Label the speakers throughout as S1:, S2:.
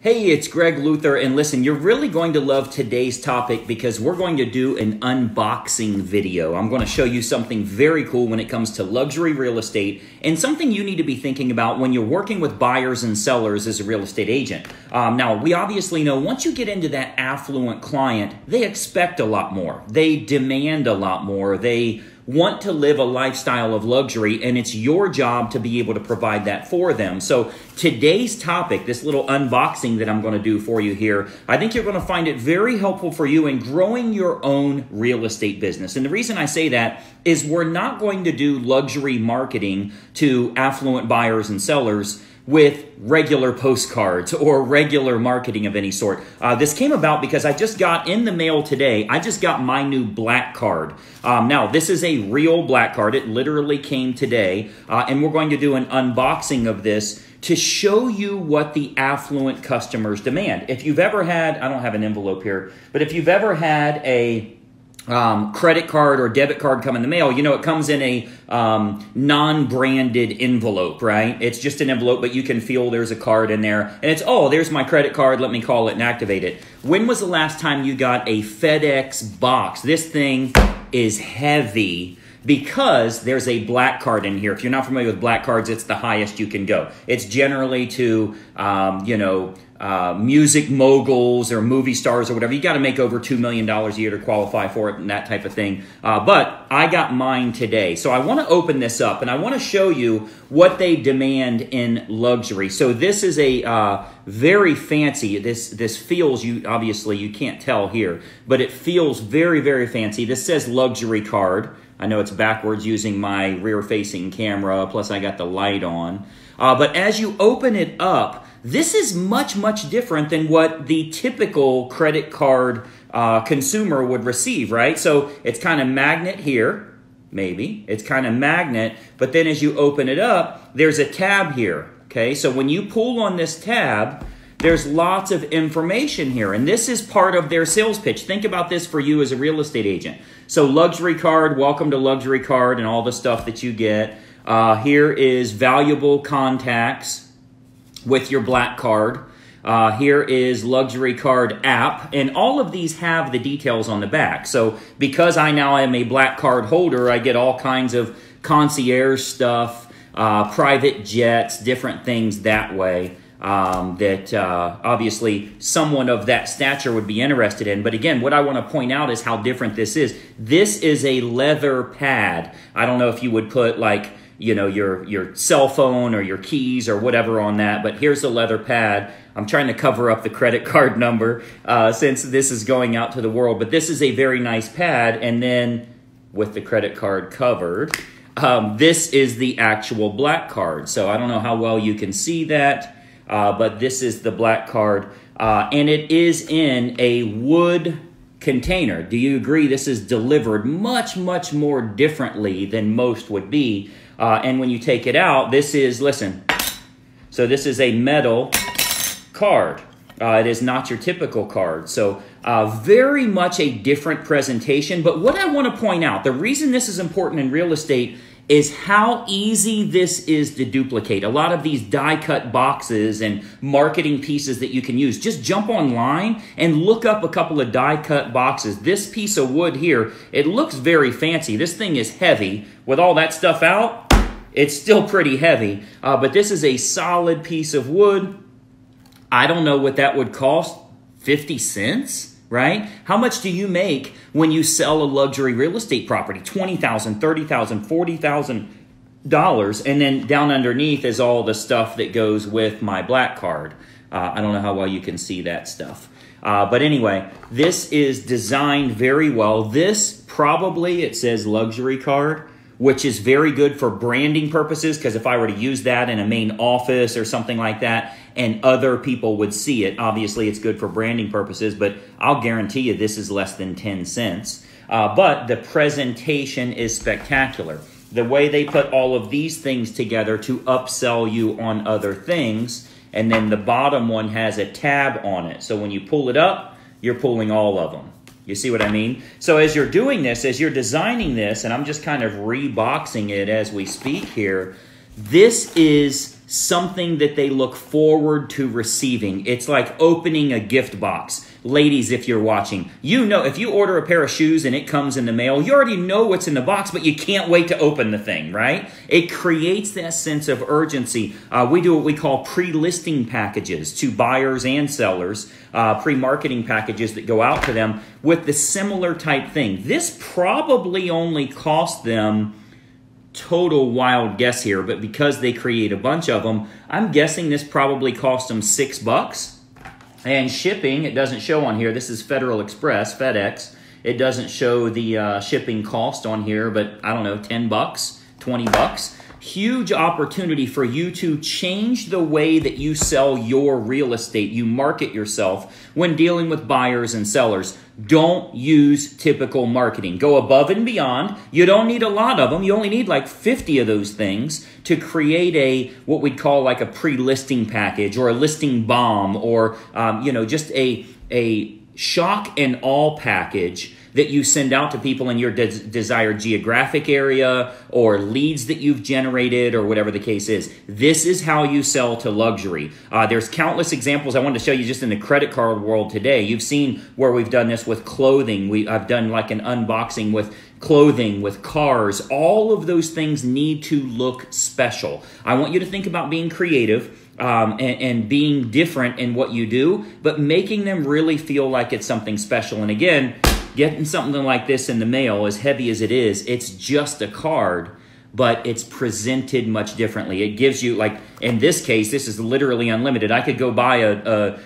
S1: Hey, it's Greg Luther, and listen, you're really going to love today's topic because we're going to do an unboxing video. I'm going to show you something very cool when it comes to luxury real estate and something you need to be thinking about when you're working with buyers and sellers as a real estate agent. Now, we obviously know once you get into that affluent client, they expect a lot more. They demand a lot more. They want to live a lifestyle of luxury, and it's your job to be able to provide that for them. So today's topic, this little unboxing that I'm going to do for you here, I think you're going to find it very helpful for you in growing your own real estate business. And the reason I say that is we're not going to do luxury marketing to affluent buyers and sellers with regular postcards or regular marketing of any sort. This came about because I just got in the mail today, I just got my new black card. Now, this is a real black card. It literally came today, and we're going to do an unboxing of this to show you what the affluent customers demand. If you've ever had, I don't have an envelope here, but if you've ever had a credit card or debit card come in the mail, you know, it comes in a non-branded envelope, right? It's just an envelope, but you can feel there's a card in there. And it's, oh, there's my credit card. Let me call it and activate it. When was the last time you got a FedEx box? This thing is heavy because there's a black card in here. If you're not familiar with black cards, it's the highest you can go. It's generally to, music moguls or movie stars or whatever. You got to make over $2 million a year to qualify for it and that type of thing. But I got mine today. So I want to open this up and I want to show you what they demand in luxury. So this is a very fancy, this feels, obviously you can't tell here, but it feels very, very fancy. This says luxury card. I know it's backwards using my rear-facing camera, plus I got the light on. But as you open it up, this is much, much different than what the typical credit card consumer would receive, right? So it's kind of magnet here, maybe. It's kind of magnet, but then as you open it up, there's a tab here, okay? So when you pull on this tab, there's lots of information here, and this is part of their sales pitch. Think about this for you as a real estate agent. So luxury card, welcome to luxury card and all the stuff that you get. Here is valuable contacts with your black card. Here is luxury card app, and all of these have the details on the back. So because I now am a black card holder, I get all kinds of concierge stuff, private jets, different things that way. That obviously someone of that stature would be interested in. But again, what I want to point out is how different this is. This is a leather pad. I don't know if you would put like, you know, your cell phone or your keys or whatever on that, but here's the leather pad. I'm trying to cover up the credit card number since this is going out to the world, but this is a very nice pad. And then with the credit card covered, this is the actual black card. So I don't know how well you can see that. But this is the black card, and it is in a wood container. Do you agree this is delivered much, much more differently than most would be? And when you take it out, this is, listen, so this is a metal card. It is not your typical card. So very much a different presentation. But what I want to point out, the reason this is important in real estate is how easy this is to duplicate. A lot of these die-cut boxes and marketing pieces that you can use, just jump online and look up a couple of die-cut boxes. This piece of wood here, it looks very fancy. This thing is heavy. With all that stuff out, it's still pretty heavy. But this is a solid piece of wood. I don't know what that would cost, 50 cents? Right? How much do you make when you sell a luxury real estate property? $20,000, $30,000, $40,000. And then down underneath is all the stuff that goes with my black card. I don't know how well you can see that stuff. But anyway, this is designed very well. This probably, it says luxury card, which is very good for branding purposes, because if I were to use that in a main office or something like that, and other people would see it, obviously it's good for branding purposes, but I'll guarantee you this is less than 10 cents. But the presentation is spectacular. The way they put all of these things together to upsell you on other things, and then the bottom one has a tab on it. So when you pull it up, you're pulling all of them. You see what I mean? So as you're doing this, as you're designing this, and I'm just kind of reboxing it as we speak here, this is something that they look forward to receiving. It's like opening a gift box. Ladies, if you're watching, you know, if you order a pair of shoes and it comes in the mail, you already know what's in the box, but you can't wait to open the thing, right? It creates that sense of urgency. We do what we call pre-listing packages to buyers and sellers, pre-marketing packages that go out to them with the similar type thing. This probably only cost them, total wild guess here, but because they create a bunch of them, I'm guessing this probably cost them $6. And shipping, it doesn't show on here. This is Federal Express, FedEx. It doesn't show the shipping cost on here, but I don't know, $10, $20. Huge opportunity for you to change the way that you sell your real estate, you market yourself when dealing with buyers and sellers. Don't use typical marketing. Go above and beyond. You don't need a lot of them. You only need like 50 of those things to create what we'd call like a pre-listing package or a listing bomb or just a shock and awe package that you send out to people in your desired geographic area or leads that you've generated or whatever the case is. This is how you sell to luxury. There's countless examples I wanted to show you just in the credit card world today. You've seen where we've done this with clothing. I've done like an unboxing with clothing, with cars. All of those things need to look special. I want you to think about being creative and being different in what you do, but making them really feel like it's something special. And again, getting something like this in the mail, as heavy as it is, it's just a card, but it's presented much differently. It gives you, like, in this case, this is literally unlimited. I could go buy a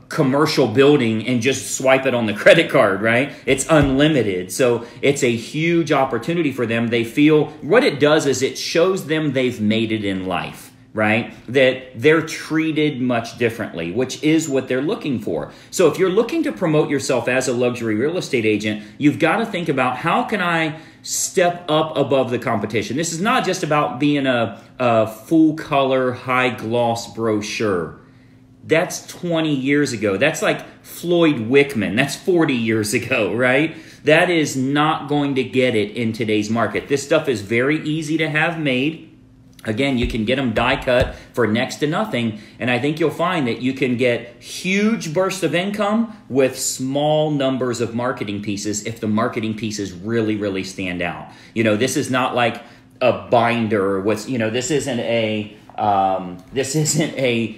S1: commercial building and just swipe it on the credit card, right? It's unlimited. So it's a huge opportunity for them. They feel, what it does is it shows them they've made it in life, right? That they're treated much differently, which is what they're looking for. So if you're looking to promote yourself as a luxury real estate agent, you've got to think about, how can I step up above the competition? This is not just about being a full color, high gloss brochure. That's 20 years ago. That's like Floyd Wickman. That's 40 years ago, right? That is not going to get it in today's market. This stuff is very easy to have made. Again, you can get them die cut for next to nothing, and I think you'll find that you can get huge bursts of income with small numbers of marketing pieces if the marketing pieces really, really stand out. You know, this is not like a binder with, this isn't a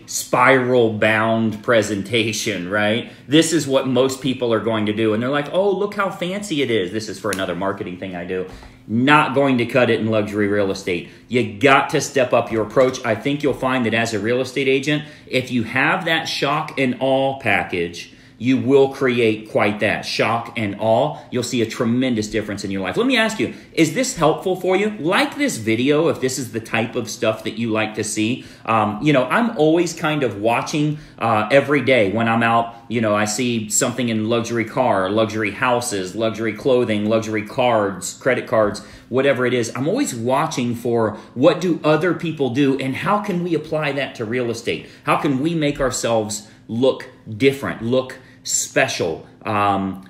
S1: spiral bound presentation, right? This is what most people are going to do, and they're like, oh, look how fancy it is. This is for another marketing thing I do. Not going to cut it in luxury real estate. You got to step up your approach. I think you'll find that as a real estate agent, if you have that shock and awe package, you will create quite that shock and awe. You'll see a tremendous difference in your life. Let me ask you, is this helpful for you? Like this video if this is the type of stuff that you like to see. I'm always kind of watching every day when I'm out. I see something in luxury car, luxury houses, luxury clothing, luxury cards, credit cards, whatever it is. I'm always watching for what do other people do and how can we apply that to real estate? How can we make ourselves look different, look special, I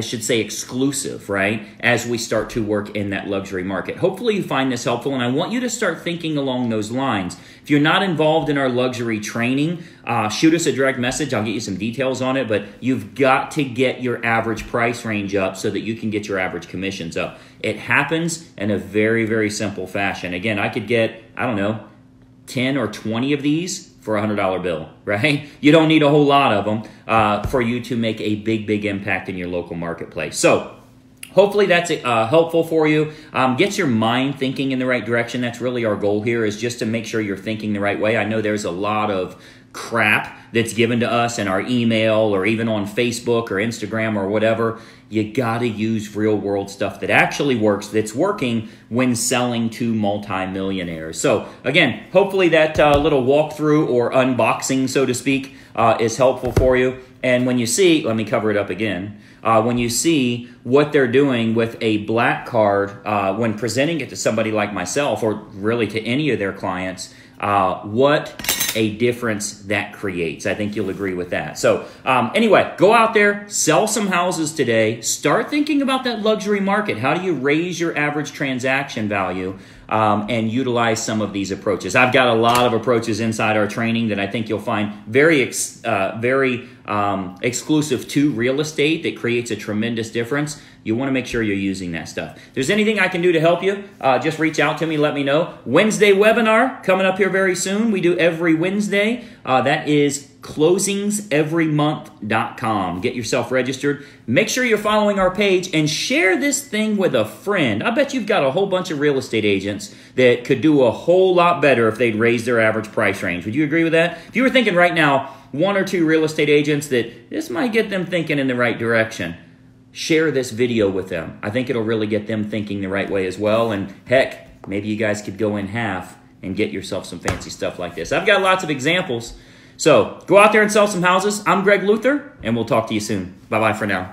S1: should say exclusive, right? As we start to work in that luxury market. Hopefully you find this helpful, and I want you to start thinking along those lines. If you're not involved in our luxury training, shoot us a direct message. I'll get you some details on it, but you've got to get your average price range up so that you can get your average commissions up. It happens in a very, very simple fashion. Again, I could get, 10 or 20 of these for a $100 bill, right? You don't need a whole lot of them for you to make a big, big impact in your local marketplace. So hopefully that's helpful for you. Get your mind thinking in the right direction. That's really our goal here, is just to make sure you're thinking the right way. I know there's a lot of crap that's given to us in our email or even on Facebook or Instagram or whatever. You got to use real world stuff that actually works, that's working when selling to multi-millionaires. So again, hopefully that little walkthrough or unboxing, so to speak, is helpful for you. And when you see, let me cover it up again. When you see what they're doing with a black card, when presenting it to somebody like myself, or really to any of their clients, what a difference that creates. I think you'll agree with that. So anyway, go out there, sell some houses today, start thinking about that luxury market. How do you raise your average transaction value and utilize some of these approaches. I've got a lot of approaches inside our training that I think you'll find very exclusive to real estate that creates a tremendous difference. You want to make sure you're using that stuff. If there's anything I can do to help you, just reach out to me, let me know. Wednesday webinar coming up here very soon. We do every Wednesday. That is closingseverymonth.com. Get yourself registered. Make sure you're following our page and share this thing with a friend. I bet you've got a whole bunch of real estate agents that could do a whole lot better if they'd raise their average price range. Would you agree with that? If you were thinking right now, 1 or 2 real estate agents that this might get them thinking in the right direction, share this video with them. I think it'll really get them thinking the right way as well. And heck, maybe you guys could go in half and get yourself some fancy stuff like this. I've got lots of examples. So go out there and sell some houses. I'm Greg Luther, and we'll talk to you soon. Bye-bye for now.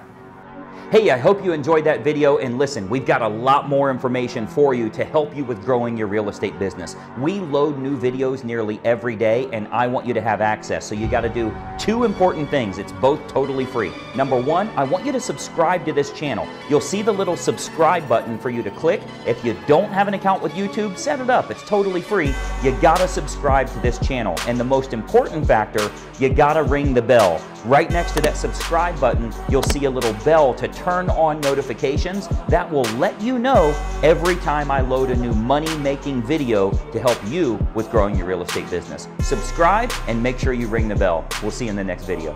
S1: Hey, I hope you enjoyed that video, and listen, we've got a lot more information for you to help you with growing your real estate business. We load new videos nearly every day, and I want you to have access. So you got to do 2 important things. It's both totally free. Number 1, I want you to subscribe to this channel. You'll see the little subscribe button for you to click. If you don't have an account with YouTube, set it up. It's totally free. You got to subscribe to this channel. And the most important factor, you got to ring the bell. Right next to that subscribe button, you'll see a little bell to turn on notifications. That will let you know every time I load a new money-making video to help you with growing your real estate business. Subscribe and make sure you ring the bell. We'll see you in the next video.